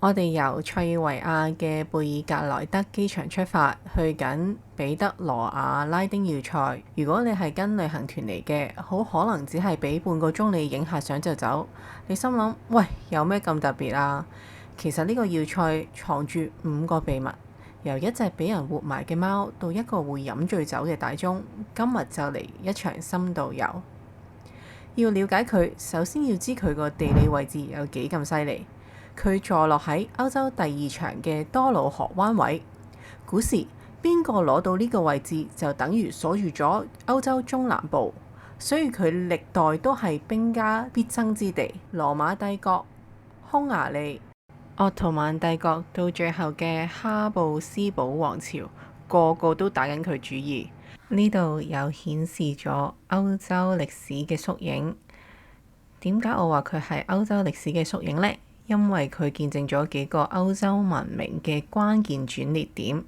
我哋由塞爾維亞嘅貝爾格萊德機場出發，去緊彼得羅亞拉丁要塞。如果你係跟旅行團嚟嘅，好可能只係俾半個鐘你影下相就走。你心諗，喂，有咩咁特別啊？其實呢個要塞藏住5個秘密，由一隻俾人活埋嘅貓到一個會飲醉酒嘅大鐘。今日就嚟一場深度遊。要了解佢，首先要知佢個地理位置有幾咁犀利。佢坐落喺歐洲第2長嘅多瑙河灣位。古時邊個攞到呢個位置，就等於鎖住咗歐洲中南部，所以佢歷代都係兵家必爭之地。羅馬帝國、匈牙利、鄂圖曼帝國到最後嘅哈布斯堡王朝，個個都打緊佢主意。呢度有顯示咗歐洲歷史嘅縮影。點解我話佢係歐洲歷史嘅縮影呢？因為佢見證咗幾個歐洲文明嘅關鍵轉捩點。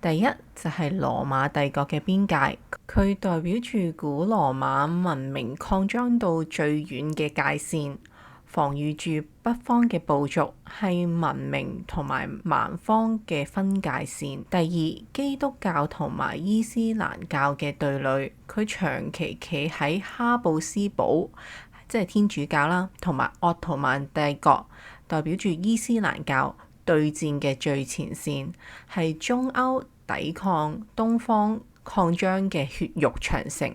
第一就係羅馬帝國嘅邊界，佢代表住古羅馬文明擴張到最遠嘅界線，防禦住北方嘅部族，係文明同埋蠻方嘅分界線。第二，基督教同埋伊斯蘭教嘅對壘，佢長期企喺哈布斯堡，即係天主教啦，同埋鄂圖曼帝國，代表住伊斯蘭教對戰嘅最前線，係中歐抵抗東方擴張嘅血肉長城。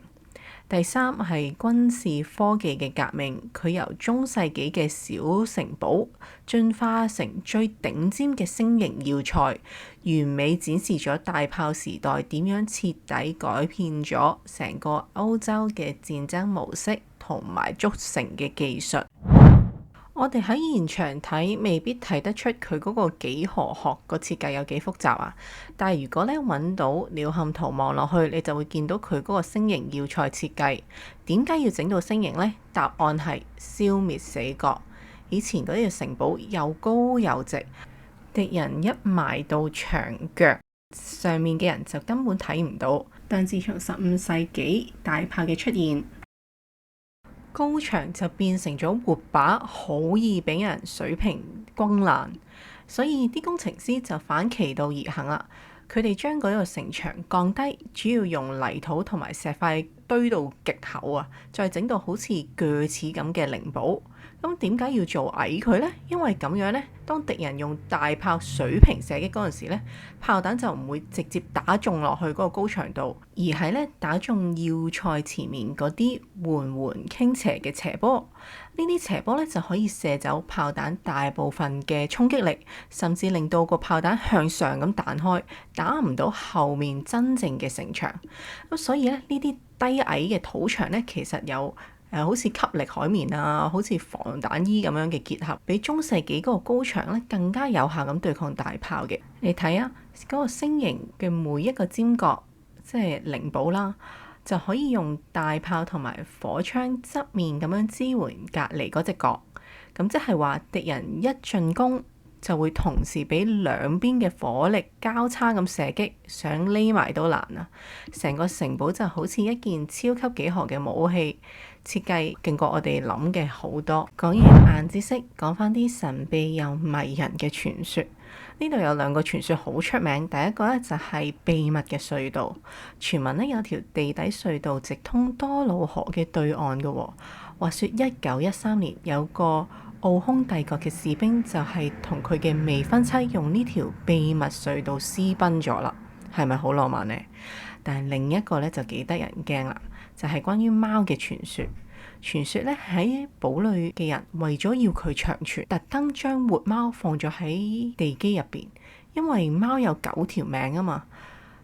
第三係軍事科技嘅革命，佢由中世紀嘅小城堡進化成最頂尖嘅星形要塞，完美展示咗大炮時代點樣徹底改變咗成個歐洲嘅戰爭模式同埋築城嘅技術。我哋喺現場睇未必睇得出佢嗰個幾何學個設計有幾複雜啊，但係如果咧揾到鳥瞰圖望落去，你就會見到佢嗰個星形要塞設計。點解要整到星形呢？答案係消滅死角。以前嗰啲城堡又高又直，敵人一埋到牆腳，上面嘅人就根本睇唔到。但自從15世紀大炮嘅出現，高牆就變成咗活靶，好易俾人水平轟爛，所以啲工程師就反其道而行啦。佢哋將嗰個城牆降低，主要用泥土同埋石塊堆到極厚啊，再整到好似鋸齒咁嘅靈堡。咁點解要做矮佢呢？因為咁樣呢，當敵人用大炮水平射擊嗰陣時呢，炮彈就唔會直接打中落去嗰個高牆度，而係呢打中要塞前面嗰啲緩緩傾斜嘅斜坡。呢啲斜坡呢就可以射走炮彈大部分嘅衝擊力，甚至令到個炮彈向上咁彈開，打唔到後面真正嘅城牆。咁所以呢，呢啲低矮嘅土牆呢，其實有好似吸力海綿啊，好似防彈衣咁樣嘅結合，比中世紀嗰個高牆咧更加有效咁對抗大炮嘅。你睇啊，嗰個星形嘅每一個尖角，即係靈堡啦，就可以用大炮同埋火槍側面咁樣支援隔離嗰隻角。咁即係話敵人一進攻，就會同時俾兩邊嘅火力交叉咁射擊，想匿埋都難啊！成個城堡就好似一件超級幾何嘅武器，設計勁過我哋諗嘅好多。講完硬知識，講翻啲神秘又迷人嘅傳說。呢度有2個傳說好出名，第一個咧就係秘密嘅隧道。傳聞咧有條地底隧道直通多瑙河嘅對岸嘅。話說1913年有個奧匈帝國嘅士兵就係同佢嘅未婚妻用呢條秘密隧道私奔咗啦，係咪好浪漫呢？但係另一個咧就幾得人驚啦，就係關於貓嘅傳說。傳說咧喺堡壘嘅人為咗要佢長存，特登將活貓放咗喺地基入邊，因為貓有9條命啊嘛。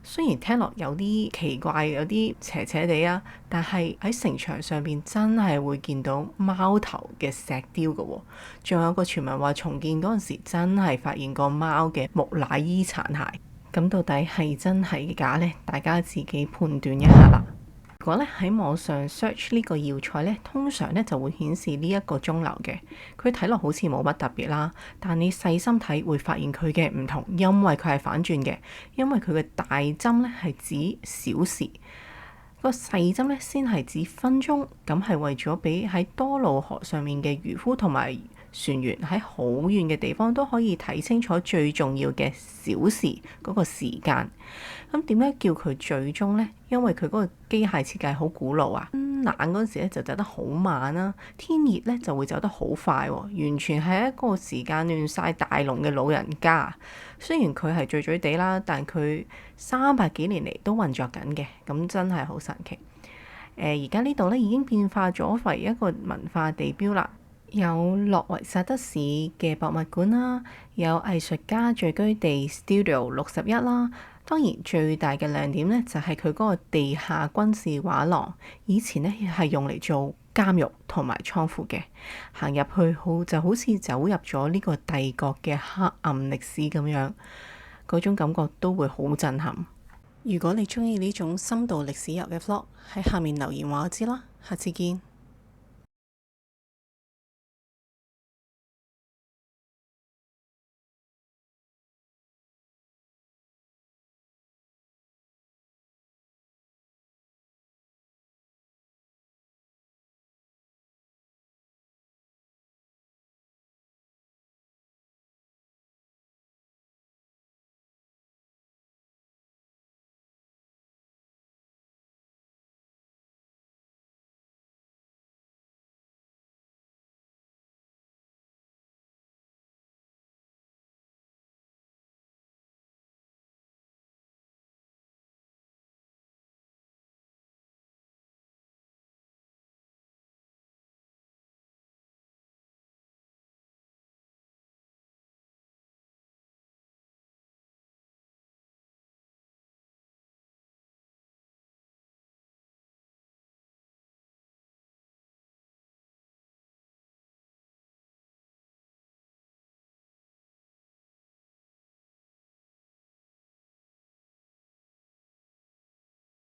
雖然聽落有啲奇怪，有啲邪邪地啊，但係喺城牆上邊真係會見到貓頭嘅石雕嘅喎。仲有個傳聞話重建嗰陣時真係發現個貓嘅木乃伊殘骸。咁到底係真係假呢？大家自己判斷一下啦。如果咧喺網上 search 呢個要塞咧，通常咧就會顯示呢一個鐘樓嘅，佢睇落好似冇乜特別啦，但你細心睇會發現佢嘅唔同，因為佢係反轉嘅，因為佢嘅大針咧係指小時，個細針咧先係指分鐘，咁係為咗俾喺多瑙河上面嘅漁夫同埋船員喺好遠嘅地方都可以睇清楚最重要嘅小時嗰個時間。咁點解叫佢最終呢？因為佢嗰個機械設計好古老啊，冷嗰時咧就走得好慢啦，天熱咧就會走得好快喎，完全係一個時間亂晒大龍嘅老人家。雖然佢係醉醉地啦，但佢300幾年嚟都運作緊嘅，咁真係好神奇。而家呢度咧已經變化咗為一個文化地標啦。有諾維薩德市嘅博物館啦，有藝術家聚居地 Studio 61啦。當然最大嘅亮點呢，就係佢嗰個地下軍事畫廊，以前呢係用嚟做監獄同埋倉庫嘅。行入去就好似走入咗呢個帝國嘅黑暗歷史咁樣，嗰種感覺都會好震撼。如果你鍾意呢種深度歷史遊嘅 vlog，喺下面留言話我知啦。下次見。